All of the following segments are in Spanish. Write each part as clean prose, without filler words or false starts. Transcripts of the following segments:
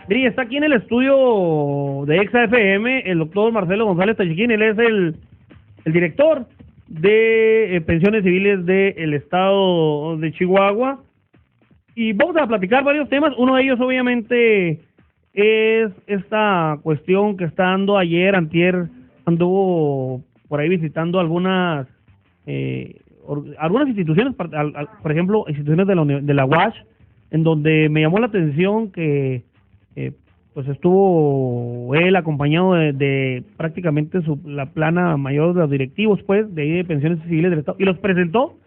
Mire, está aquí en el estudio de EXA-FM el doctor Marcelo González Tachiquín. Él es el director de pensiones civiles del estado de Chihuahua. Y vamos a platicar varios temas. Uno de ellos, obviamente, es esta cuestión que está dando ayer, antier, anduvo por ahí visitando algunas algunas instituciones, por ejemplo, instituciones de la UASH, en donde me llamó la atención que pues estuvo él acompañado de prácticamente la plana mayor de los directivos, pues, de ahí de pensiones civiles del Estado, y los presentó,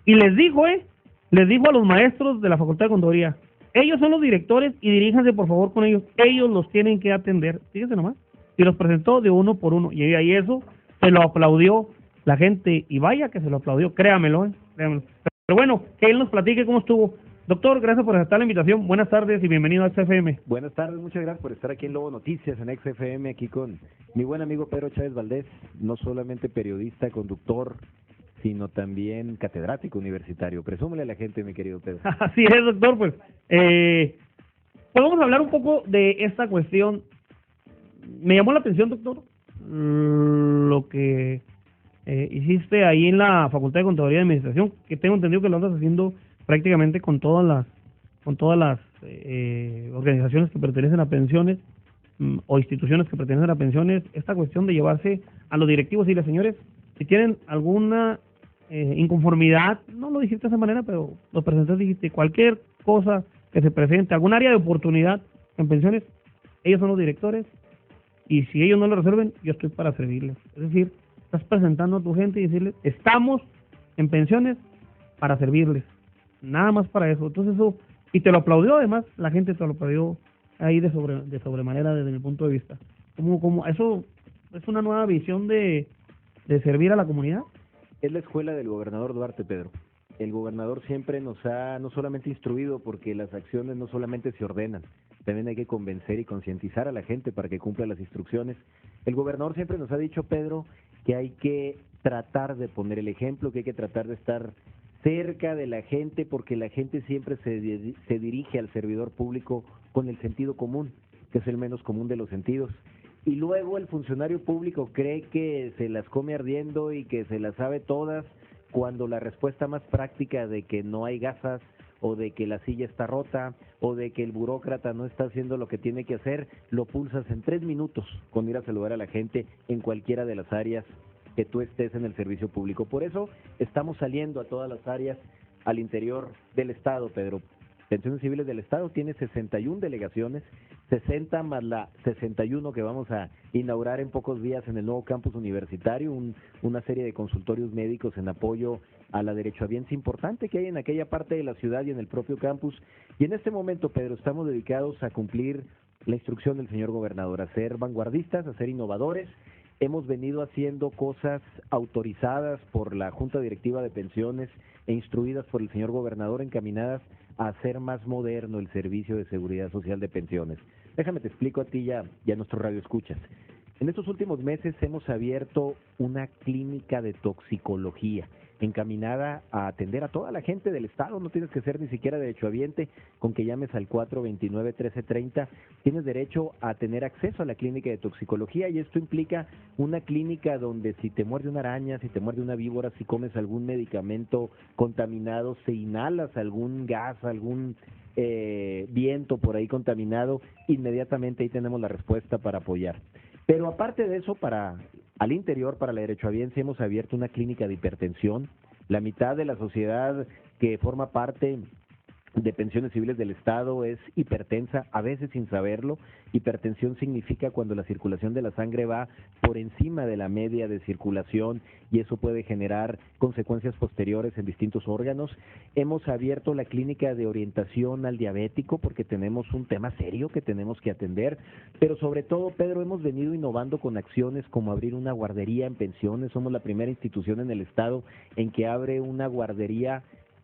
y les dijo a los maestros de la Facultad de Contaduría, ellos son los directores y diríjanse por favor con ellos los tienen que atender, fíjense nomás, y los presentó de uno por uno, y ahí eso se lo aplaudió la gente, y vaya que se lo aplaudió, créamelo. Pero bueno, que él nos platique cómo estuvo. Doctor, gracias por aceptar la invitación. Buenas tardes y bienvenido a XFM. Buenas tardes, muchas gracias por estar aquí en Lobo Noticias, en XFM, aquí con mi buen amigo Pedro Chávez Valdés, no solamente periodista, conductor, sino también catedrático universitario. Presúmele a la gente, mi querido Pedro. Así es, doctor, pues vamos a hablar un poco de esta cuestión. Me llamó la atención, doctor, lo que hiciste ahí en la Facultad de Contaduría y Administración, que tengo entendido que lo andas haciendo prácticamente con todas las organizaciones que pertenecen a pensiones o instituciones que pertenecen a pensiones, esta cuestión de llevarse a los directivos y las señores, si tienen alguna inconformidad, no lo dijiste de esa manera, pero lo presentaste, dijiste cualquier cosa que se presente, algún área de oportunidad en pensiones, ellos son los directores y si ellos no lo resuelven, yo estoy para servirles. Es decir, estás presentando a tu gente y decirles, estamos en pensiones para servirles. Nada más para eso. Entonces eso, y te lo aplaudió además, la gente te lo aplaudió ahí de sobremanera desde mi punto de vista. Como eso es una nueva visión de servir a la comunidad. Es la escuela del gobernador Duarte, Pedro. El gobernador siempre nos ha no solamente instruido, porque las acciones no solamente se ordenan, también hay que convencer y concientizar a la gente para que cumpla las instrucciones. El gobernador siempre nos ha dicho, Pedro, que hay que tratar de poner el ejemplo, que hay que tratar de estar cerca de la gente, porque la gente siempre se dirige al servidor público con el sentido común, que es el menos común de los sentidos. Y luego el funcionario público cree que se las come ardiendo y que se las sabe todas, cuando la respuesta más práctica de que no hay gasas, o de que la silla está rota, o de que el burócrata no está haciendo lo que tiene que hacer, lo pulsas en 3 minutos con ir a saludar a la gente en cualquiera de las áreas que tú estés en el servicio público. Por eso estamos saliendo a todas las áreas al interior del Estado, Pedro. Pensiones Civiles del Estado tiene 61 delegaciones, 60 más la 61 que vamos a inaugurar en pocos días en el nuevo campus universitario, una serie de consultorios médicos en apoyo a la derechohabiencia importante que hay en aquella parte de la ciudad y en el propio campus. Y en este momento, Pedro, estamos dedicados a cumplir la instrucción del señor gobernador, a ser vanguardistas, a ser innovadores. Hemos venido haciendo cosas autorizadas por la Junta Directiva de Pensiones e instruidas por el señor gobernador, encaminadas a hacer más moderno el servicio de seguridad social de pensiones. Déjame te explico a ti y a nuestro radioescuchas. En estos últimos meses hemos abierto una clínica de toxicología encaminada a atender a toda la gente del Estado. No tienes que ser ni siquiera derechohabiente, con que llames al 429-1330 tienes derecho a tener acceso a la clínica de toxicología, y esto implica una clínica donde si te muerde una araña, si te muerde una víbora, si comes algún medicamento contaminado, si inhalas algún gas, algún viento por ahí contaminado, inmediatamente ahí tenemos la respuesta para apoyar. Pero aparte de eso, al interior, para la derechohabiencia, hemos abierto una clínica de hipertensión. La mitad de la sociedad que forma parte de Pensiones Civiles del Estado es hipertensa, a veces sin saberlo. Hipertensión significa cuando la circulación de la sangre va por encima de la media de circulación, y eso puede generar consecuencias posteriores en distintos órganos. Hemos abierto la clínica de orientación al diabético porque tenemos un tema serio que tenemos que atender, pero sobre todo, Pedro, hemos venido innovando con acciones como abrir una guardería en pensiones. Somos la primera institución en el Estado en que abre una guardería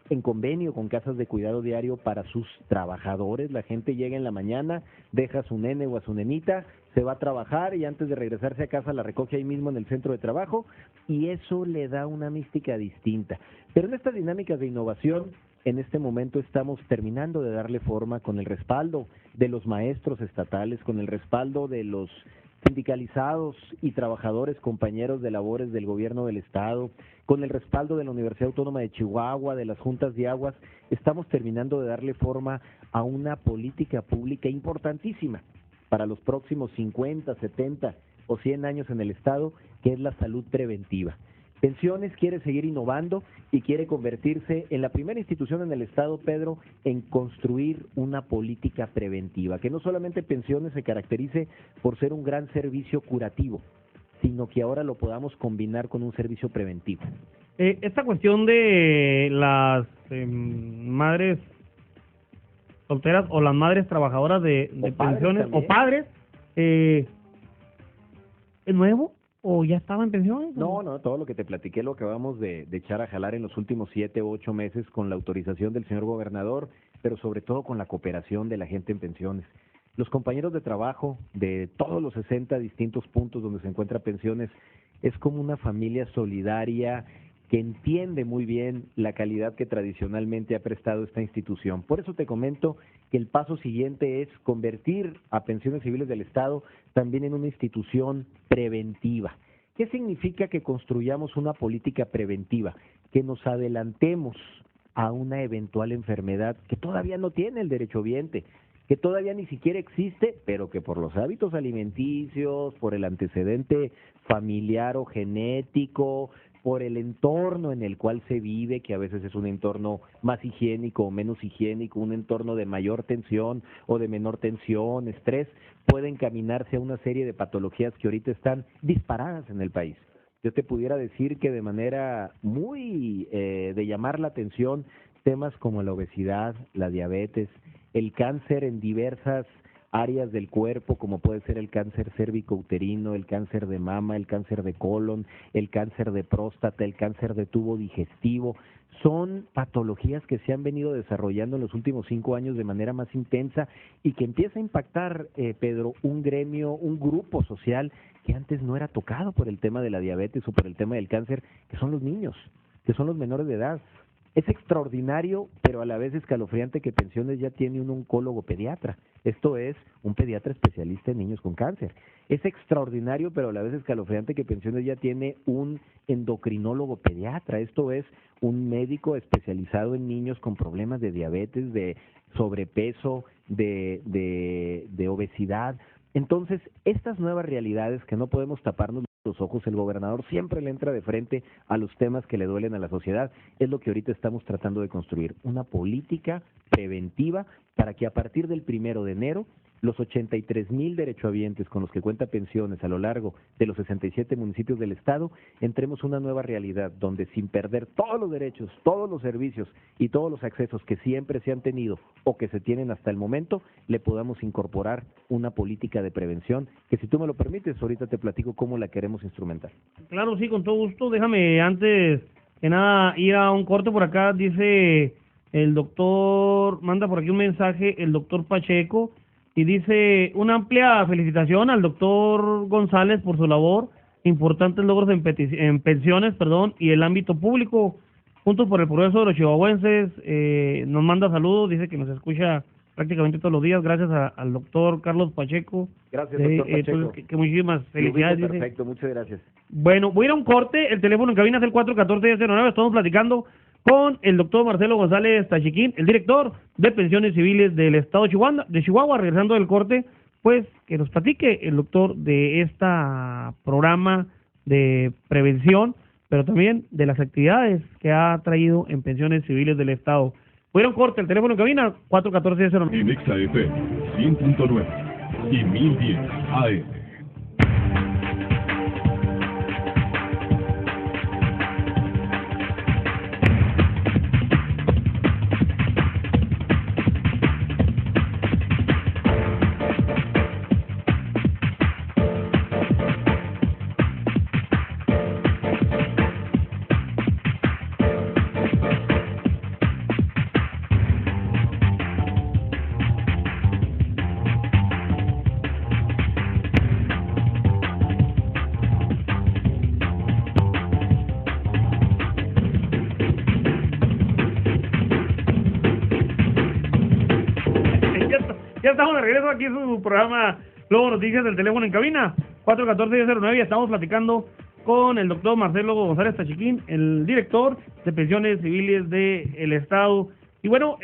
en convenio con casas de cuidado diario para sus trabajadores. La gente llega en la mañana, deja a su nene o a su nenita, se va a trabajar y antes de regresarse a casa la recoge ahí mismo en el centro de trabajo, y eso le da una mística distinta. Pero en estas dinámicas de innovación En este momento estamos terminando de darle forma con el respaldo de los maestros estatales, con el respaldo de los sindicalizados y trabajadores, compañeros de labores del gobierno del estado, con el respaldo de la Universidad Autónoma de Chihuahua, de las juntas de aguas. Estamos terminando de darle forma a una política pública importantísima para los próximos 50, 70 o 100 años en el estado, que es la salud preventiva. Pensiones quiere seguir innovando y quiere convertirse en la primera institución en el estado, Pedro, en construir una política preventiva, que no solamente Pensiones se caracterice por ser un gran servicio curativo, sino que ahora lo podamos combinar con un servicio preventivo. Esta cuestión de las madres solteras o las madres trabajadoras de pensiones o padres, ¿es nuevo? ¿O ya estaba en pensiones? No, todo lo que te platiqué lo acabamos de echar a jalar en los últimos 7 u 8 meses con la autorización del señor gobernador, pero sobre todo con la cooperación de la gente en pensiones. Los compañeros de trabajo de todos los 60 distintos puntos donde se encuentra Pensiones es como una familia solidaria que entiende muy bien la calidad que tradicionalmente ha prestado esta institución. Por eso te comento que el paso siguiente es convertir a Pensiones Civiles del Estado también en una institución preventiva. ¿Qué significa que construyamos una política preventiva? Que nos adelantemos a una eventual enfermedad que todavía no tiene el derechohabiente, que todavía ni siquiera existe, pero que por los hábitos alimenticios, por el antecedente familiar o genético, por el entorno en el cual se vive, que a veces es un entorno más higiénico o menos higiénico, un entorno de mayor tensión o de menor tensión, estrés, puede encaminarse a una serie de patologías que ahorita están disparadas en el país. Yo te pudiera decir que de manera muy de llamar la atención, temas como la obesidad, la diabetes, el cáncer en diversas áreas del cuerpo, como puede ser el cáncer cérvico-uterino, el cáncer de mama, el cáncer de colon, el cáncer de próstata, el cáncer de tubo digestivo, son patologías que se han venido desarrollando en los últimos 5 años de manera más intensa y que empieza a impactar, Pedro, un gremio, un grupo social que antes no era tocado por el tema de la diabetes o por el tema del cáncer, que son los niños, que son los menores de edad. Es extraordinario, pero a la vez escalofriante que Pensiones ya tiene un oncólogo pediatra. Esto es, un pediatra especialista en niños con cáncer. Es extraordinario, pero a la vez escalofriante que Pensiones ya tiene un endocrinólogo pediatra. Esto es, un médico especializado en niños con problemas de diabetes, de sobrepeso, de obesidad. Entonces, estas nuevas realidades que no podemos taparnos los ojos, el gobernador siempre le entra de frente a los temas que le duelen a la sociedad, es lo que ahorita estamos tratando de construir, una política preventiva para que a partir del 1 de enero los 83,000 derechohabientes con los que cuenta Pensiones a lo largo de los 67 municipios del estado, entremos una nueva realidad donde sin perder todos los derechos, todos los servicios y todos los accesos que siempre se han tenido o que se tienen hasta el momento, le podamos incorporar una política de prevención que, si tú me lo permites, ahorita te platico cómo la queremos instrumentar. Claro, sí, con todo gusto. Déjame antes que nada ir a un corte por acá. Dice el doctor, manda por aquí un mensaje el doctor Pacheco, y dice: una amplia felicitación al doctor González por su labor, importantes logros en pensiones, y el ámbito público, juntos por el progreso de los chihuahuenses. Nos manda saludos, dice que nos escucha prácticamente todos los días, gracias al doctor Carlos Pacheco. Gracias, doctor Pacheco. Que muchísimas felicidades. Perfecto, muchas gracias. Bueno, voy a ir a un corte, el teléfono en cabina es el 414-1009, estamos platicando con el doctor Marcelo González Tachiquín, el director de Pensiones Civiles del estado de Chihuahua. Regresando del corte, pues que nos platique el doctor de este programa de prevención, pero también de las actividades que ha traído en Pensiones Civiles del estado. Voy a ir a un corte, el teléfono en cabina 414-1009. En XAF 100.9 y 1010 AM. estamos de regreso aquí en su programa Globo Noticias, del teléfono en cabina, 414-1009, y estamos platicando con el doctor Marcelo González Tachiquín, el director de pensiones civiles del Estado. Y bueno,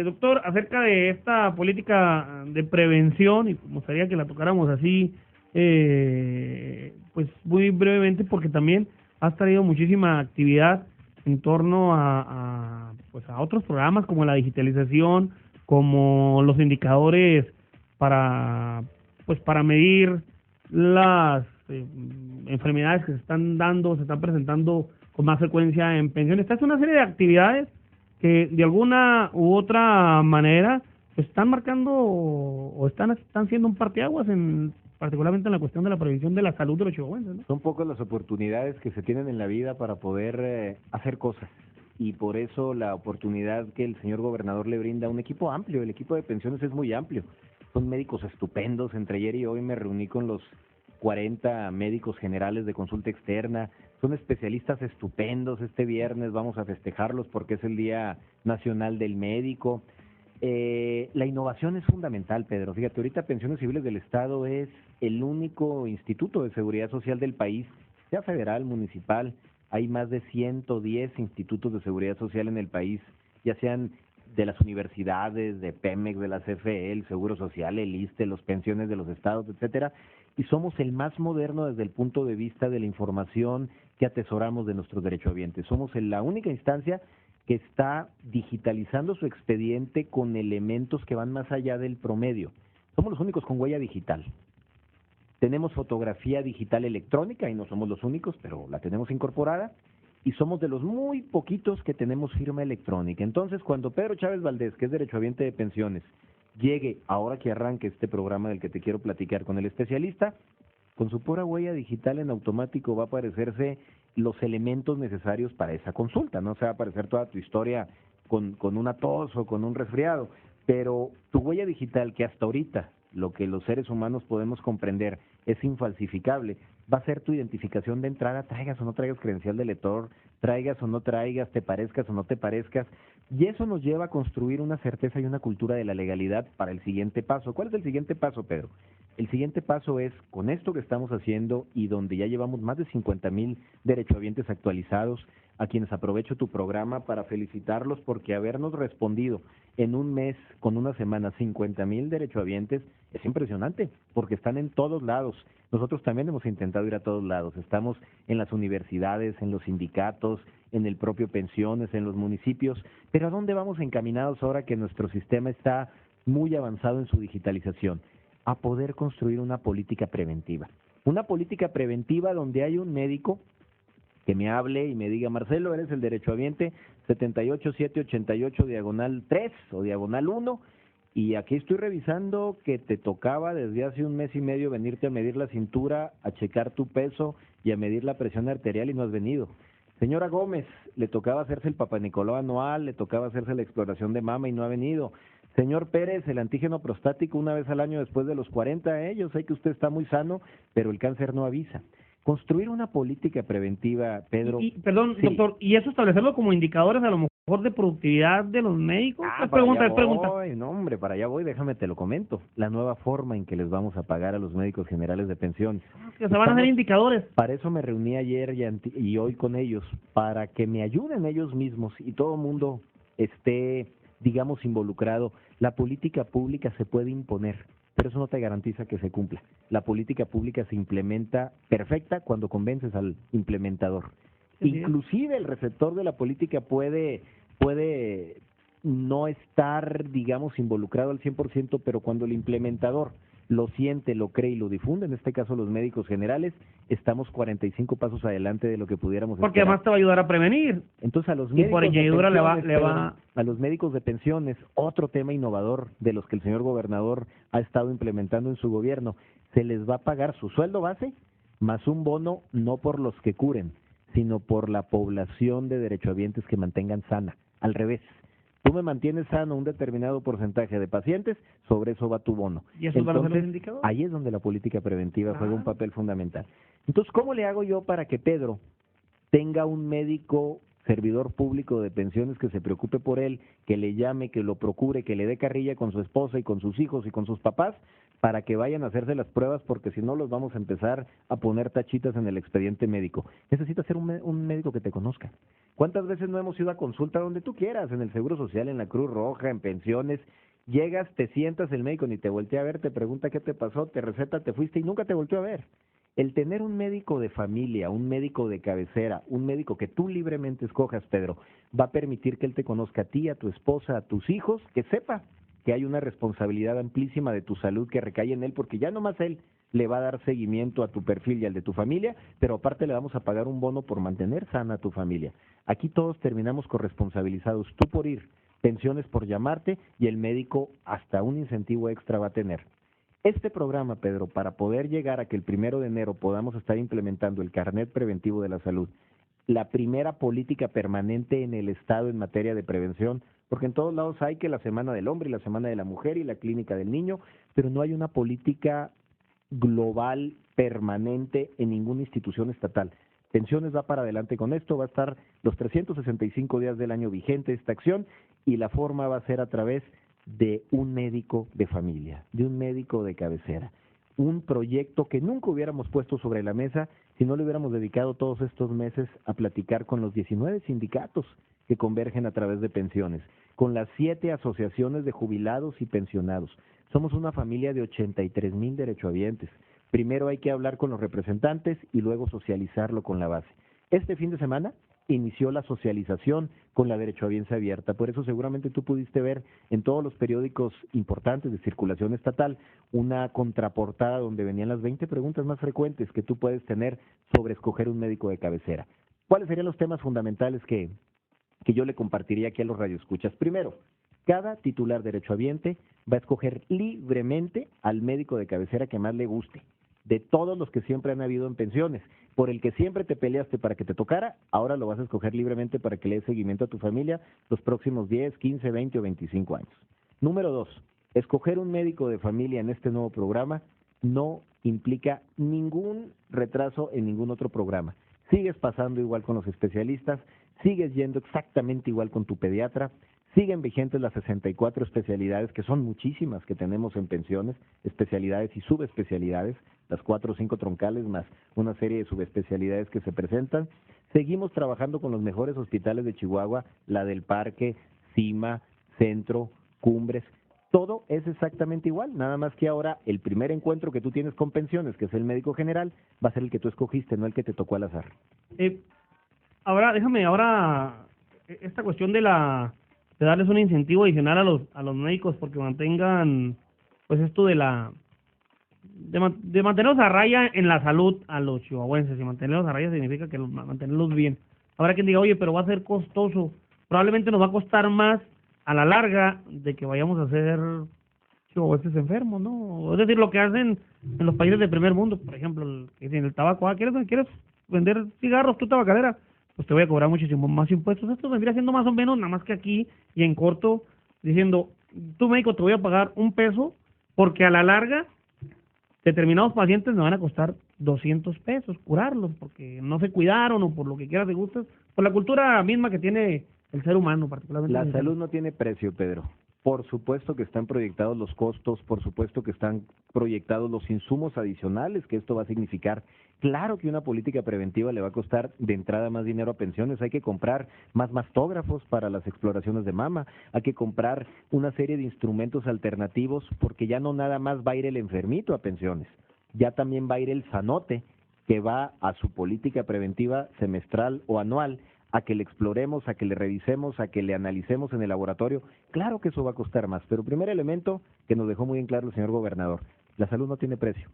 doctor, acerca de esta política de prevención, y me gustaría que la tocáramos así, pues muy brevemente, porque también has traído muchísima actividad en torno pues a otros programas como la digitalización, como los indicadores para medir las enfermedades que se están presentando con más frecuencia en pensiones. Esta es una serie de actividades que de alguna u otra manera pues, están marcando o están siendo un parteaguas particularmente en la cuestión de la prevención de la salud de los chihuahuenses, ¿no? Son pocas las oportunidades que se tienen en la vida para poder hacer cosas, y por eso la oportunidad que el señor gobernador le brinda a un equipo amplio. El equipo de pensiones es muy amplio, son médicos estupendos. Entre ayer y hoy me reuní con los 40 médicos generales de consulta externa, son especialistas estupendos. Este viernes vamos a festejarlos porque es el Día Nacional del Médico. La innovación es fundamental, Pedro. Fíjate, ahorita Pensiones Civiles del Estado es el único instituto de seguridad social del país, sea federal, municipal. Hay más de 110 institutos de seguridad social en el país, ya sean de las universidades, de Pemex, de la CFE, el Seguro Social, el ISSSTE, los pensiones de los estados, etcétera, y somos el más moderno desde el punto de vista de la información que atesoramos de nuestros derechohabientes. Somos la única instancia que está digitalizando su expediente con elementos que van más allá del promedio. Somos los únicos con huella digital. Tenemos fotografía digital electrónica, y no somos los únicos, pero la tenemos incorporada, y somos de los muy poquitos que tenemos firma electrónica. Entonces, cuando Pedro Chávez Valdés, que es derechohabiente de pensiones, llegue, ahora que arranque este programa del que te quiero platicar con el especialista, con su pura huella digital en automático va a aparecerse los elementos necesarios para esa consulta. No se va a aparecer toda tu historia con una tos o con un resfriado, pero tu huella digital, que hasta ahorita lo que los seres humanos podemos comprender es infalsificable, va a ser tu identificación de entrada, traigas o no traigas credencial de lector, traigas o no traigas, te parezcas o no te parezcas, y eso nos lleva a construir una certeza y una cultura de la legalidad para el siguiente paso. ¿Cuál es el siguiente paso, Pedro? El siguiente paso es, con esto que estamos haciendo y donde ya llevamos más de 50,000 derechohabientes actualizados, a quienes aprovecho tu programa para felicitarlos porque habernos respondido en un mes, con una semana, 50,000 derechohabientes, es impresionante, porque están en todos lados. Nosotros también hemos intentado ir a todos lados. Estamos en las universidades, en los sindicatos, en el propio pensiones, en los municipios. Pero ¿a dónde vamos encaminados ahora que nuestro sistema está muy avanzado en su digitalización? A poder construir una política preventiva. Una política preventiva donde hay un médico que me hable y me diga: Marcelo, eres el derechohabiente 78788 diagonal 3 o diagonal 1, y aquí estoy revisando que te tocaba desde hace un mes y medio venirte a medir la cintura, a checar tu peso y a medir la presión arterial y no has venido. Señora Gómez, le tocaba hacerse el Papá Nicolau anual, le tocaba hacerse la exploración de mama y no ha venido. Señor Pérez, el antígeno prostático una vez al año después de los 40, yo sé que usted está muy sano, pero el cáncer no avisa. Construir una política preventiva, Pedro. Perdón, sí, doctor, ¿y eso establecerlo como indicadores a lo mejor de productividad de los médicos? Es pregunta. No, hombre, para allá voy, déjame te lo comento. La nueva forma en que les vamos a pagar a los médicos generales de pensión. Que se van a hacer indicadores. Para eso me reuní ayer y hoy con ellos, para que me ayuden ellos mismos y todo el mundo esté, digamos, involucrado. La política pública se puede imponer, pero eso no te garantiza que se cumpla. La política pública se implementa perfecta cuando convences al implementador. Sí, inclusive el receptor de la política puede no estar, digamos, involucrado al 100%, pero cuando el implementador lo siente, lo cree y lo difunde, en este caso los médicos generales, estamos 45 pasos adelante de lo que pudiéramos porque esperar. Además te va a ayudar a prevenir. Entonces a los médicos por añadidura a los médicos de pensiones, otro tema innovador de los que el señor gobernador ha estado implementando en su gobierno, se les va a pagar su sueldo base más un bono, no por los que curen, sino por la población de derechohabientes que mantengan sana. Al revés. Tú me mantienes sano un determinado porcentaje de pacientes, sobre eso va tu bono. ¿Y eso van a ser los indicadores? Ahí es donde la política preventiva juega un papel fundamental. Entonces, ¿cómo le hago yo para que Pedro tenga un médico servidor público de pensiones que se preocupe por él, que le llame, que lo procure, que le dé carrilla con su esposa y con sus hijos y con sus papás, para que vayan a hacerse las pruebas, porque si no los vamos a empezar a poner tachitas en el expediente médico. Necesitas ser un médico que te conozca. ¿Cuántas veces no hemos ido a consulta donde tú quieras, en el Seguro Social, en la Cruz Roja, en pensiones? Llegas, te sientas, el médico ni te voltea a ver, te pregunta qué te pasó, te receta, te fuiste y nunca te volteó a ver. El tener un médico de familia, un médico de cabecera, un médico que tú libremente escojas, Pedro, va a permitir que él te conozca a ti, a tu esposa, a tus hijos, que sepa que hay una responsabilidad amplísima de tu salud que recae en él, porque ya nomás él le va a dar seguimiento a tu perfil y al de tu familia, pero aparte le vamos a pagar un bono por mantener sana a tu familia. Aquí todos terminamos corresponsabilizados, tú por ir, pensiones por llamarte y el médico hasta un incentivo extra va a tener. Este programa, Pedro, para poder llegar a que el 1 de enero podamos estar implementando el carnet preventivo de la salud, la primera política permanente en el Estado en materia de prevención, porque en todos lados hay que la Semana del Hombre y la Semana de la Mujer y la Clínica del Niño, pero no hay una política global permanente en ninguna institución estatal. Pensiones va para adelante con esto, va a estar los 365 días del año vigente esta acción y la forma va a ser a través de un médico de familia, de un médico de cabecera. Un proyecto que nunca hubiéramos puesto sobre la mesa si no le hubiéramos dedicado todos estos meses a platicar con los 19 sindicatos que convergen a través de pensiones, con las 7 asociaciones de jubilados y pensionados. Somos una familia de 83,000 derechohabientes. Primero hay que hablar con los representantes y luego socializarlo con la base. Este fin de semana inició la socialización con la derechohabiencia abierta. Por eso seguramente tú pudiste ver en todos los periódicos importantes de circulación estatal una contraportada donde venían las 20 preguntas más frecuentes que tú puedes tener sobre escoger un médico de cabecera. ¿Cuáles serían los temas fundamentales que yo le compartiría aquí a los radioescuchas? Primero, cada titular derechohabiente va a escoger libremente al médico de cabecera que más le guste, de todos los que siempre han habido en pensiones. Por el que siempre te peleaste para que te tocara, ahora lo vas a escoger libremente para que le des seguimiento a tu familia los próximos 10, 15, 20 o 25 años. Número 2, escoger un médico de familia en este nuevo programa no implica ningún retraso en ningún otro programa. Sigues pasando igual con los especialistas, sigues yendo exactamente igual con tu pediatra, siguen vigentes las 64 especialidades, que son muchísimas que tenemos en pensiones, especialidades y subespecialidades, las 4 o 5 troncales más una serie de subespecialidades que se presentan. Seguimos trabajando con los mejores hospitales de Chihuahua, la del Parque, Cima, Centro, Cumbres. Todo es exactamente igual, nada más que ahora el primer encuentro que tú tienes con pensiones, que es el médico general, va a ser el que tú escogiste, no el que te tocó al azar. Ahora, esta cuestión de darles un incentivo adicional a los médicos porque mantengan, pues esto de mantenerlos a raya en la salud a los chihuahuenses, y mantenerlos a raya significa que mantenerlos bien. Habrá quien diga, oye, pero va a ser costoso, probablemente nos va a costar más a la larga de que vayamos a ser chihuahuenses enfermos, ¿no? Es decir, lo que hacen en los países de primer mundo, por ejemplo, en el tabaco, ¿quieres vender cigarros, tu tabacalera? Pues te voy a cobrar muchísimo más impuestos. Esto vendría siendo más o menos nada más que aquí y en corto, diciendo, tú médico te voy a pagar $1 porque a la larga determinados pacientes me van a costar $200 curarlos porque no se cuidaron o por lo que quieras te gustes, por la cultura misma que tiene el ser humano particularmente. La salud no tiene precio, Pedro. Por supuesto que están proyectados los costos, por supuesto que están proyectados los insumos adicionales que esto va a significar. Claro que una política preventiva le va a costar de entrada más dinero a pensiones. Hay que comprar más mastógrafos para las exploraciones de mama, hay que comprar una serie de instrumentos alternativos porque ya no nada más va a ir el enfermito a pensiones, ya también va a ir el sanote que va a su política preventiva semestral o anual, a que le exploremos, a que le revisemos, a que le analicemos en el laboratorio. Claro que eso va a costar más, pero primer elemento que nos dejó muy en claro el señor gobernador, la salud no tiene precio.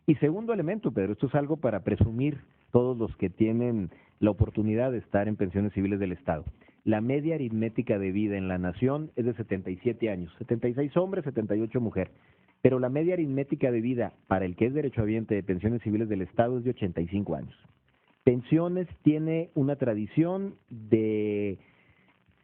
Y segundo elemento, Pedro, esto es algo para presumir todos los que tienen la oportunidad de estar en pensiones civiles del Estado. La media aritmética de vida en la nación es de 77 años, 76 hombres, 78 mujeres, pero la media aritmética de vida para el que es derechohabiente de pensiones civiles del Estado es de 85 años. Pensiones tiene una tradición de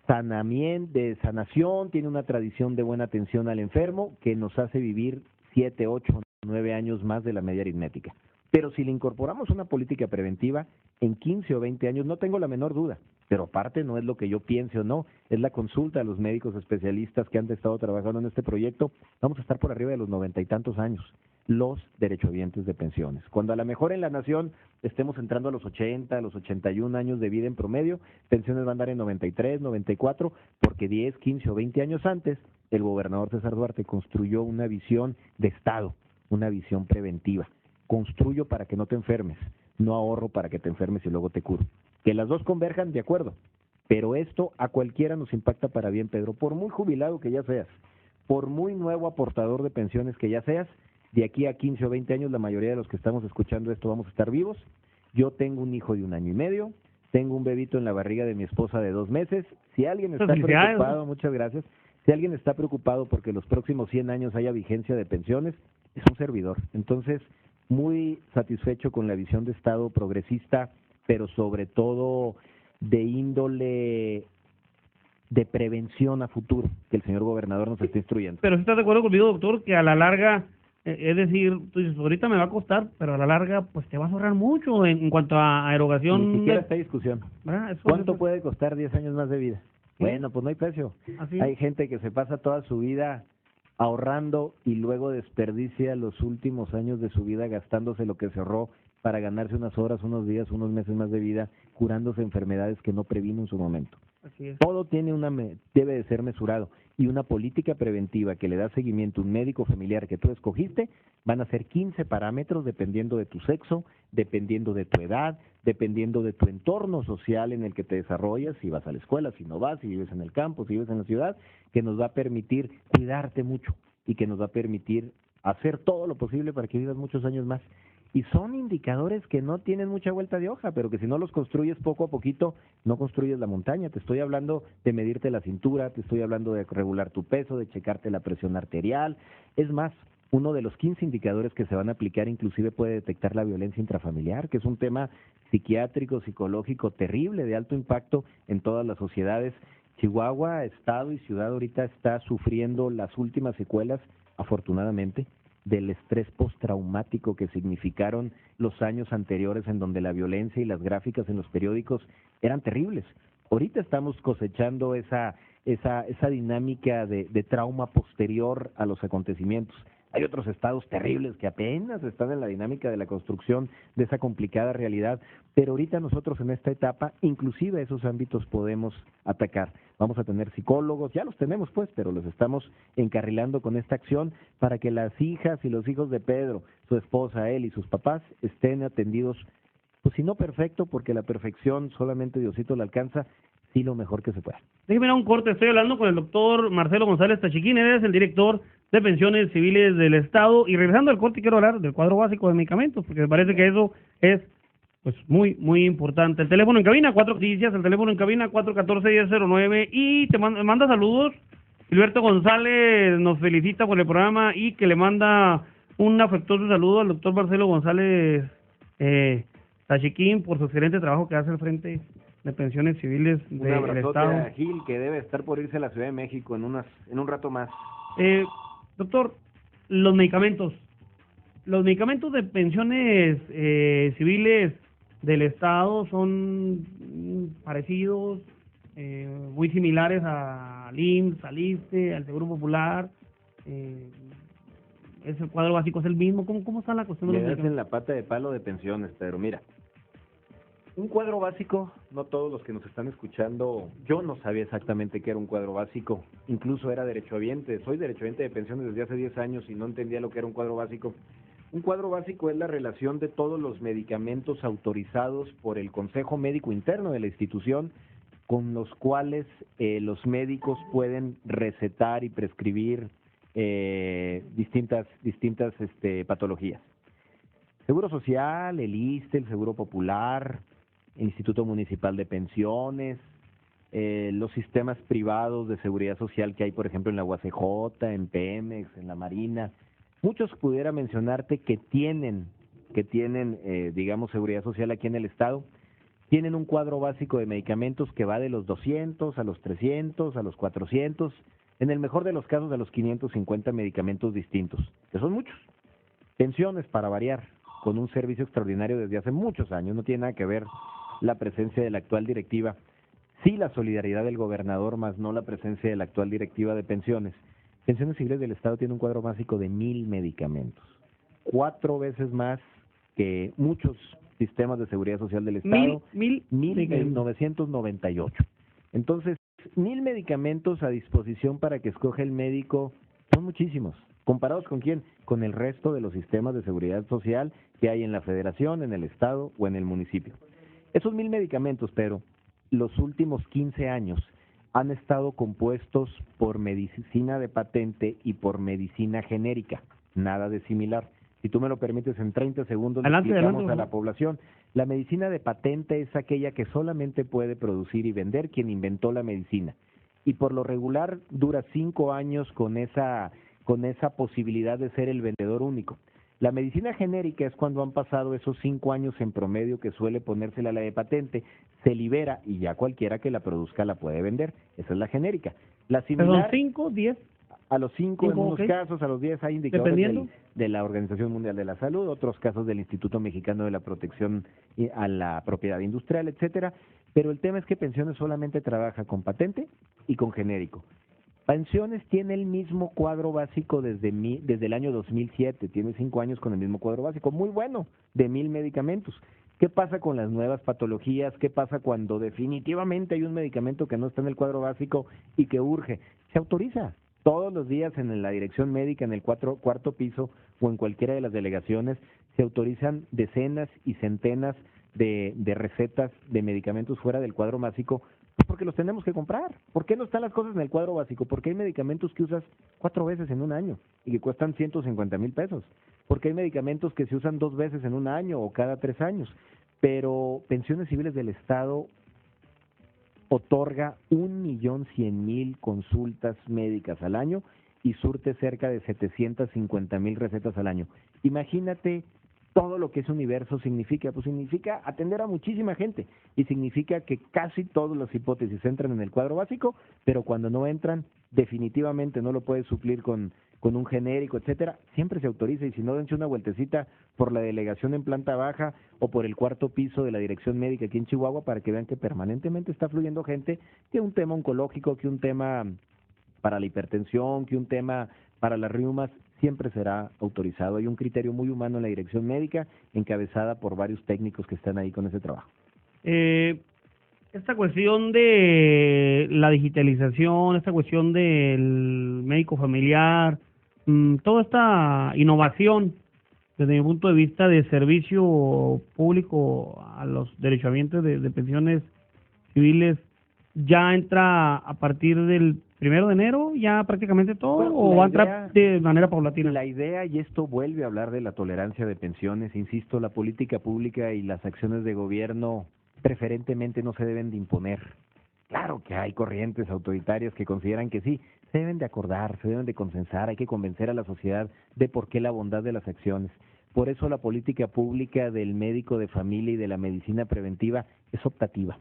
sanación, tiene una tradición de buena atención al enfermo que nos hace vivir 7, 8, 9 años más de la media aritmética. Pero si le incorporamos una política preventiva, en 15 o 20 años, no tengo la menor duda, pero aparte no es lo que yo piense o no, es la consulta a los médicos especialistas que han estado trabajando en este proyecto, vamos a estar por arriba de los 90 y tantos años, los derechohabientes de pensiones. Cuando a lo mejor en la nación estemos entrando a los 80, a los 81 años de vida en promedio, pensiones van a andar en 93, 94, porque 10, 15 o 20 años antes, el gobernador César Duarte construyó una visión de Estado, una visión preventiva. Construyo para que no te enfermes, no ahorro para que te enfermes y luego te curo. Que las dos converjan, de acuerdo, pero esto a cualquiera nos impacta para bien, Pedro. Por muy jubilado que ya seas, por muy nuevo aportador de pensiones que ya seas, de aquí a 15 o 20 años la mayoría de los que estamos escuchando esto vamos a estar vivos. Yo tengo un hijo de 1 año y medio, tengo un bebito en la barriga de mi esposa de 2 meses. Si alguien está preocupado, muchas gracias, si alguien está preocupado porque los próximos 100 años haya vigencia de pensiones, es un servidor. Entonces, muy satisfecho con la visión de Estado progresista, pero sobre todo de índole de prevención a futuro que el señor gobernador nos está instruyendo. Pero si estás de acuerdo conmigo, doctor, que a la larga, es decir, tú dices, ahorita me va a costar, pero a la larga, pues te vas a ahorrar mucho en cuanto a erogación. Ni siquiera está discusión. ¿Cuánto puede costar 10 años más de vida? Bueno, pues no hay precio. Así. Hay gente que se pasa toda su vida ahorrando y luego desperdicia los últimos años de su vida gastándose lo que se ahorró para ganarse unas horas, unos días, unos meses más de vida, curándose enfermedades que no previno en su momento. Así es. Todo tiene debe de ser mesurado, y una política preventiva que le da seguimiento a un médico familiar que tú escogiste, van a ser 15 parámetros dependiendo de tu sexo, dependiendo de tu edad, dependiendo de tu entorno social en el que te desarrollas, si vas a la escuela, si no vas, si vives en el campo, si vives en la ciudad, que nos va a permitir cuidarte mucho y que nos va a permitir hacer todo lo posible para que vivas muchos años más. Y son indicadores que no tienen mucha vuelta de hoja, pero que si no los construyes poco a poquito, no construyes la montaña. Te estoy hablando de medirte la cintura, te estoy hablando de regular tu peso, de checarte la presión arterial. Es más, uno de los 15 indicadores que se van a aplicar inclusive puede detectar la violencia intrafamiliar, que es un tema psiquiátrico, psicológico terrible, de alto impacto en todas las sociedades. Chihuahua, estado y ciudad ahorita está sufriendo las últimas secuelas, afortunadamente, del estrés postraumático que significaron los años anteriores en donde la violencia y las gráficas en los periódicos eran terribles. Ahorita estamos cosechando esa dinámica de trauma posterior a los acontecimientos. Hay otros estados terribles que apenas están en la dinámica de la construcción de esa complicada realidad, pero ahorita nosotros en esta etapa, inclusive esos ámbitos podemos atacar. Vamos a tener psicólogos, ya los tenemos pues, pero los estamos encarrilando con esta acción para que las hijas y los hijos de Pedro, su esposa, él y sus papás estén atendidos, pues si no perfecto, porque la perfección solamente Diosito la alcanza, sí lo mejor que se pueda. Déjeme dar un corte, estoy hablando con el doctor Marcelo González Tachiquín, él es el director de pensiones civiles del Estado, y regresando al corte quiero hablar del cuadro básico de medicamentos, porque me parece que eso es pues muy importante. El teléfono en cabina, 4 noticias, el teléfono en cabina 414-1009, y te manda saludos. Gilberto González nos felicita por el programa y que le manda un afectuoso saludo al doctor Marcelo González Tachiquín por su excelente trabajo que hace al frente de pensiones civiles del Estado. A Gil, que debe estar por irse a la Ciudad de México en un rato más. Doctor, los medicamentos de pensiones civiles del Estado son parecidos, muy similares al IMSS, al ISSSTE, al Seguro Popular. ¿Es el cuadro básico es el mismo? ¿Cómo está la cuestión de los medicamentos? Le hacen la pata de palo de pensiones, pero mira, un cuadro básico, no todos los que nos están escuchando, yo no sabía exactamente qué era un cuadro básico, incluso era derechohabiente, soy derechohabiente de pensiones desde hace 10 años y no entendía lo que era un cuadro básico. Un cuadro básico es la relación de todos los medicamentos autorizados por el Consejo Médico Interno de la institución, con los cuales los médicos pueden recetar y prescribir distintas patologías. Seguro Social, el ISSSTE, el Seguro Popular, el Instituto Municipal de Pensiones, los sistemas privados de seguridad social que hay, por ejemplo, en la UACJ, en Pemex, en la Marina. Muchos pudiera mencionarte que tienen, digamos, seguridad social aquí en el Estado. Tienen un cuadro básico de medicamentos que va de los 200 a los 300, a los 400, en el mejor de los casos a los 550 medicamentos distintos, que son muchos. Pensiones, para variar, con un servicio extraordinario desde hace muchos años. No tiene nada que ver la presencia de la actual directiva. Sí, la solidaridad del gobernador, más no la presencia de la actual directiva de pensiones. Pensiones Civiles del Estado tiene un cuadro básico de 1,000 medicamentos, 4 veces más que muchos sistemas de seguridad social del Estado. 1,998. Entonces, 1,000 medicamentos a disposición para que escoja el médico son muchísimos. ¿Comparados con quién? Con el resto de los sistemas de seguridad social que hay en la Federación, en el Estado o en el municipio. Esos 1,000 medicamentos, pero los últimos 15 años han estado compuestos por medicina de patente y por medicina genérica, nada de similar. Si tú me lo permites, en 30 segundos le explicamos a la población. La medicina de patente es aquella que solamente puede producir y vender quien inventó la medicina. Y por lo regular dura 5 años con esa posibilidad de ser el vendedor único. La medicina genérica es cuando han pasado esos 5 años en promedio que suele ponérsela la de patente, se libera y ya cualquiera que la produzca la puede vender. Esa es la genérica. La similar, ¿Son 5, 10? A los 5 en unos casos, a los 10 hay indicadores de la Organización Mundial de la Salud, otros casos del Instituto Mexicano de la Protección a la Propiedad Industrial, etcétera. Pero el tema es que Pensiones solamente trabaja con patente y con genérico. Pensiones tiene el mismo cuadro básico desde el año 2007, tiene 5 años con el mismo cuadro básico, muy bueno, de 1,000 medicamentos. ¿Qué pasa con las nuevas patologías? ¿Qué pasa cuando definitivamente hay un medicamento que no está en el cuadro básico y que urge? Se autoriza. Todos los días en la dirección médica, en el cuarto piso o en cualquiera de las delegaciones, se autorizan decenas y centenas de recetas de medicamentos fuera del cuadro básico porque los tenemos que comprar. ¿Por qué no están las cosas en el cuadro básico? Porque hay medicamentos que usas 4 veces en un año y que cuestan 150,000 pesos. Porque hay medicamentos que se usan 2 veces en un año o cada 3 años. Pero Pensiones Civiles del Estado otorga 1,100,000 consultas médicas al año y surte cerca de 750,000 recetas al año. Imagínate todo lo que ese universo significa. Pues significa atender a muchísima gente y significa que casi todas las hipótesis entran en el cuadro básico, pero cuando no entran, definitivamente no lo puedes suplir con un genérico, etcétera. Siempre se autoriza, y si no, dense una vueltecita por la delegación en planta baja o por el cuarto piso de la dirección médica aquí en Chihuahua para que vean que permanentemente está fluyendo gente, que un tema oncológico, que un tema para la hipertensión, que un tema para las riumas, siempre será autorizado. Hay un criterio muy humano en la dirección médica, encabezada por varios técnicos que están ahí con ese trabajo. Esta cuestión de la digitalización, esta cuestión del médico familiar, toda esta innovación, desde mi punto de vista, de servicio público a los derechohabientes de pensiones civiles, ¿ya entra a partir del 1 de enero, ya prácticamente todo, bueno, o va a entrar de manera paulatina? La idea, y esto vuelve a hablar de la tolerancia de pensiones, insisto, la política pública y las acciones de gobierno preferentemente no se deben de imponer. Claro que hay corrientes autoritarias que consideran que sí, se deben de acordar, se deben de consensar, hay que convencer a la sociedad de por qué la bondad de las acciones. Por eso la política pública del médico de familia y de la medicina preventiva es optativa.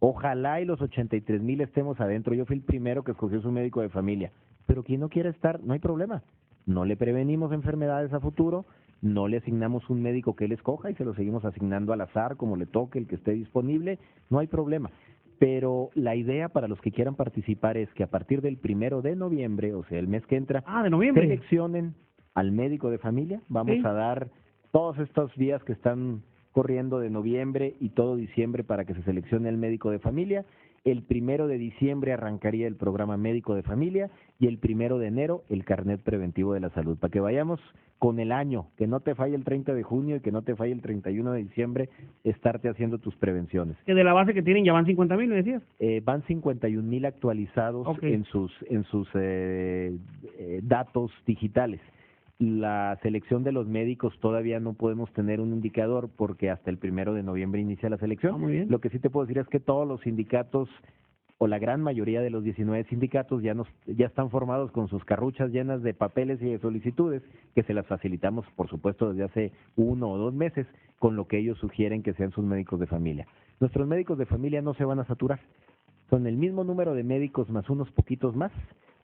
Ojalá y los 83,000 estemos adentro. Yo fui el primero que escogió su médico de familia, pero quien no quiera estar, no hay problema. No le prevenimos enfermedades a futuro, no le asignamos un médico que él escoja y se lo seguimos asignando al azar, como le toque, el que esté disponible, no hay problema. Pero la idea para los que quieran participar es que a partir del 1 de noviembre, o sea, el mes que entra, de noviembre, seleccionen al médico de familia. Vamos a dar todos estos días que están corriendo de noviembre y todo diciembre para que se seleccione el médico de familia. El 1 de diciembre arrancaría el programa médico de familia y el 1 de enero el carnet preventivo de la salud, para que vayamos con el año, que no te falle el 30 de junio y que no te falle el 31 de diciembre estarte haciendo tus prevenciones. Que de la base que tienen ya van 50,000, me decías. Van 51,000 actualizados en sus datos digitales. La selección de los médicos todavía no podemos tener un indicador porque hasta el 1 de noviembre inicia la selección. Muy bien. Lo que sí te puedo decir es que todos los sindicatos, o la gran mayoría de los 19 sindicatos, ya están formados con sus carruchas llenas de papeles y de solicitudes, que se las facilitamos, por supuesto, desde hace 1 o 2 meses, con lo que ellos sugieren que sean sus médicos de familia. Nuestros médicos de familia no se van a saturar. Son el mismo número de médicos más unos poquitos más,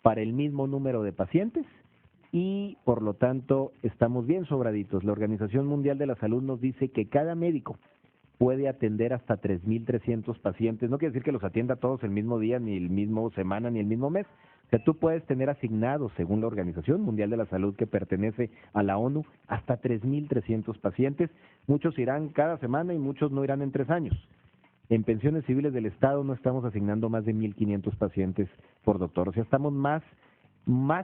para el mismo número de pacientes, y por lo tanto estamos bien sobraditos. La Organización Mundial de la Salud nos dice que cada médico puede atender hasta 3.300 pacientes. No quiere decir que los atienda todos el mismo día, ni el mismo semana, ni el mismo mes. O sea, tú puedes tener asignados, según la Organización Mundial de la Salud, que pertenece a la ONU, hasta 3.300 pacientes. Muchos irán cada semana y muchos no irán en 3 años. En pensiones civiles del Estado no estamos asignando más de 1.500 pacientes por doctor. O sea, estamos más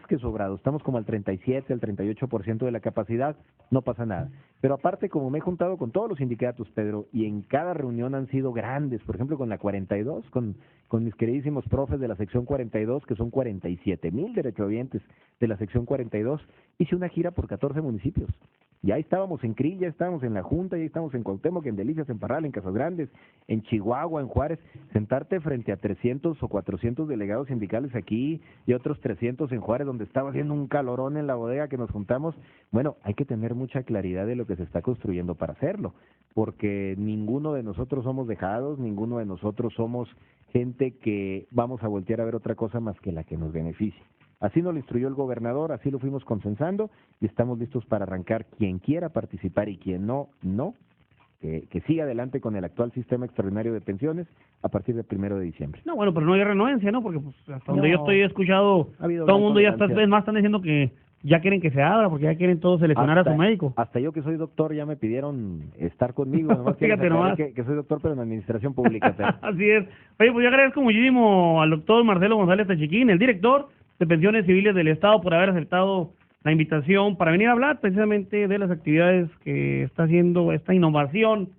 que sobrados. Estamos como al 37, al 38% de la capacidad. No pasa nada. Pero aparte, como me he juntado con todos los sindicatos, Pedro, y en cada reunión han sido grandes, por ejemplo, con la 42, con mis queridísimos profes de la sección 42, que son 47,000 derechohabientes de la sección 42, hice una gira por 14 municipios. Ya estábamos en Krill, ya estábamos en La Junta, ya estábamos en Cuauhtémoc, en Delicias, en Parral, en Casas Grandes, en Chihuahua, en Juárez. Sentarte frente a 300 o 400 delegados sindicales aquí y otros 300 en Juárez, donde estaba haciendo un calorón en la bodega que nos juntamos. Bueno, hay que tener mucha claridad de lo que se está construyendo para hacerlo, porque ninguno de nosotros somos dejados, ninguno de nosotros somos gente que vamos a voltear a ver otra cosa más que la que nos beneficie. Así nos lo instruyó el gobernador, así lo fuimos consensando y estamos listos para arrancar. Quien quiera participar y quien no, que siga adelante con el actual sistema extraordinario de pensiones a partir del 1 de diciembre. No, bueno, pero no hay renuencia, ¿no? Porque pues, hasta donde No, yo estoy escuchado, ha habido todo el gran mundo ya está, tolerancia. es más, están diciendo que ya quieren que se abra, porque ya quieren todos seleccionar a su médico. Hasta yo que soy doctor ya me pidieron estar conmigo. Nomás Fíjate quiero nomás. que soy doctor, pero en administración pública. Pero Así es. Oye, pues yo agradezco muchísimo al doctor Marcelo González Tachiquín, el director de Pensiones Civiles del Estado, por haber aceptado la invitación para venir a hablar precisamente de las actividades que está haciendo esta innovación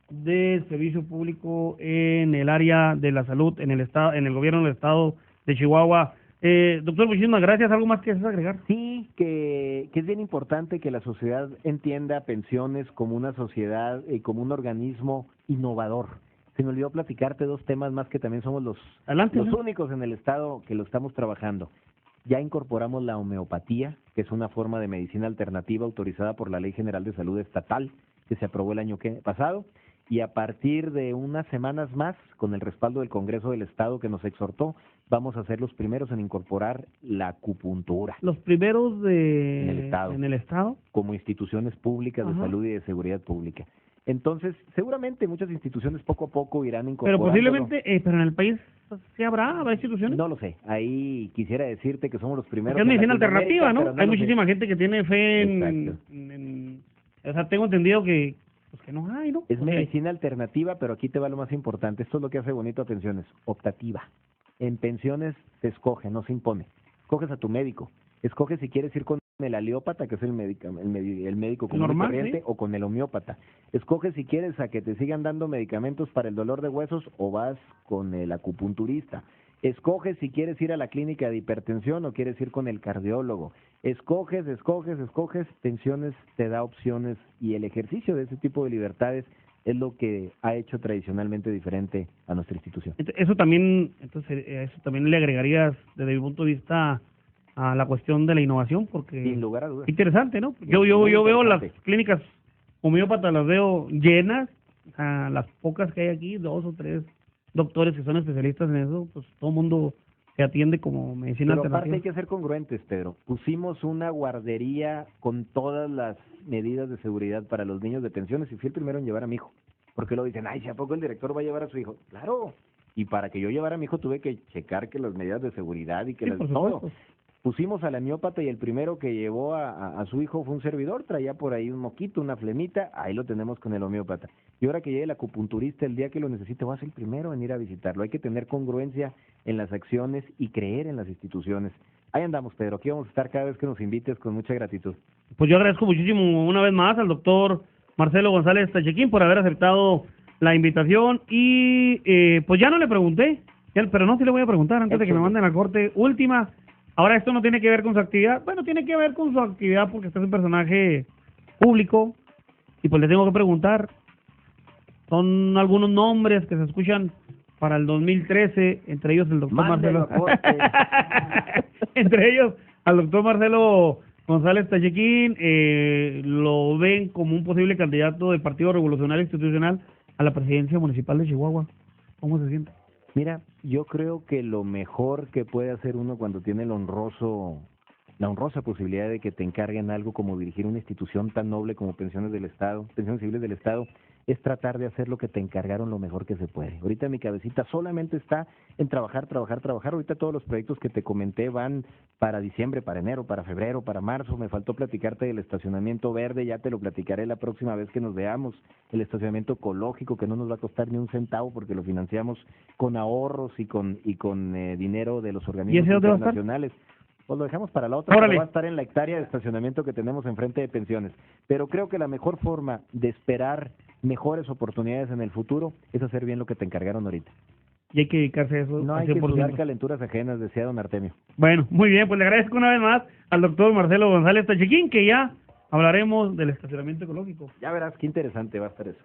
del servicio público en el área de la salud en el estado, en el gobierno del estado de Chihuahua. Doctor, muchísimas gracias. ¿Algo más que desees agregar? sí, que es bien importante que la sociedad entienda pensiones como una sociedad y como un organismo innovador. Se me olvidó platicarte 2 temas más que también somos los Adelante, ¿no? únicos en el estado que lo estamos trabajando. Ya incorporamos la homeopatía, que es una forma de medicina alternativa autorizada por la Ley General de Salud Estatal, que se aprobó el año pasado, y a partir de unas semanas más, con el respaldo del Congreso del Estado que nos exhortó, vamos a ser los primeros en incorporar la acupuntura Los primeros En el Estado. en el estado. como instituciones públicas de Ajá. salud y de seguridad pública. Entonces, seguramente muchas instituciones poco a poco irán Pero incorporando. posiblemente, pero en el país sí habrá instituciones. No lo sé. Ahí quisiera decirte que somos los primeros. Porque es medicina en Latinoamérica, alternativa, ¿no? pero Hay lo sé. muchísima gente que tiene fe Exacto. o sea, tengo entendido que pues que no hay, ¿no? Es O sea, medicina alternativa, pero aquí te va lo más importante. Esto es lo que hace bonito a pensiones. Optativa. En pensiones se escoge, no se impone. Escoges a tu médico. Escoges si quieres ir con el aliópata, que es el médico común y Normal, corriente, sí. o con el homeópata. Escoges si quieres a que te sigan dando medicamentos para el dolor de huesos o vas con el acupunturista. Escoges si quieres ir a la clínica de hipertensión o quieres ir con el cardiólogo. Escoges. Pensiones te da opciones y el ejercicio de ese tipo de libertades es lo que ha hecho tradicionalmente diferente a nuestra institución. Eso también, entonces, eso también le agregarías desde mi punto de vista a la cuestión de la innovación, porque Sin lugar a dudas. interesante, ¿no? Sí, Yo muy veo las interesante. clínicas homeópatas, las veo llenas, a las pocas que hay aquí, 2 o 3 doctores que son especialistas en eso, pues todo el mundo se atiende como medicina Pero aparte alternativa. hay que ser congruentes, Pedro. Pusimos una guardería con todas las medidas de seguridad para los niños de pensiones y fui el primero en llevar a mi hijo. Porque lo dicen, ay, ¿si a poco el director va a llevar a su hijo? Claro. Y para que yo llevara a mi hijo tuve que checar que las medidas de seguridad y que Sí, las, por todo. supuesto. Pusimos al homeópata y el primero que llevó a su hijo fue un servidor, traía por ahí un moquito, una flemita, ahí lo tenemos con el homeópata. Y ahora que llegue el acupunturista el día que lo necesite, va a ser el primero en ir a visitarlo. Hay que tener congruencia en las acciones y creer en las instituciones. Ahí andamos, Pedro, aquí vamos a estar cada vez que nos invites con mucha gratitud. Pues yo agradezco muchísimo una vez más al doctor Marcelo González Tachiquín por haber aceptado la invitación y pues ya no le pregunté, pero no, sí le voy a preguntar antes de que me manden a corte. Última, ahora esto no tiene que ver con su actividad, bueno, tiene que ver con su actividad porque usted es un personaje público y pues le tengo que preguntar, son algunos nombres que se escuchan para el 2013, entre ellos el doctor Mándelo Marcelo. a corte. Entre ellos al doctor Marcelo González Tachiquín, lo ven como un posible candidato del Partido Revolucionario Institucional a la presidencia municipal de Chihuahua. ¿Cómo se siente? Mira, yo creo que lo mejor que puede hacer uno cuando tiene el honroso la honrosa posibilidad de que te encarguen algo como dirigir una institución tan noble como Pensiones Civiles del Estado, es tratar de hacer lo que te encargaron lo mejor que se puede. Ahorita mi cabecita solamente está en trabajar. Ahorita todos los proyectos que te comenté van para diciembre, para enero, para febrero, para marzo. Me faltó platicarte del estacionamiento verde, ya te lo platicaré la próxima vez que nos veamos. El estacionamiento ecológico, que no nos va a costar ni un centavo porque lo financiamos con ahorros y con dinero de los organismos ese dónde va a estar? internacionales. Pues lo dejamos para la otra, Órale. pero va a estar en la hectárea de estacionamiento que tenemos enfrente de Pensiones. Pero creo que la mejor forma de esperar mejores oportunidades en el futuro es hacer bien lo que te encargaron ahorita. Y hay que dedicarse a eso. No al hay que 100%. estudiar calenturas ajenas, decía don Artemio. Bueno, muy bien, pues le agradezco una vez más al doctor Marcelo González Tachiquín, que ya hablaremos del estacionamiento ecológico. Ya verás qué interesante va a estar eso.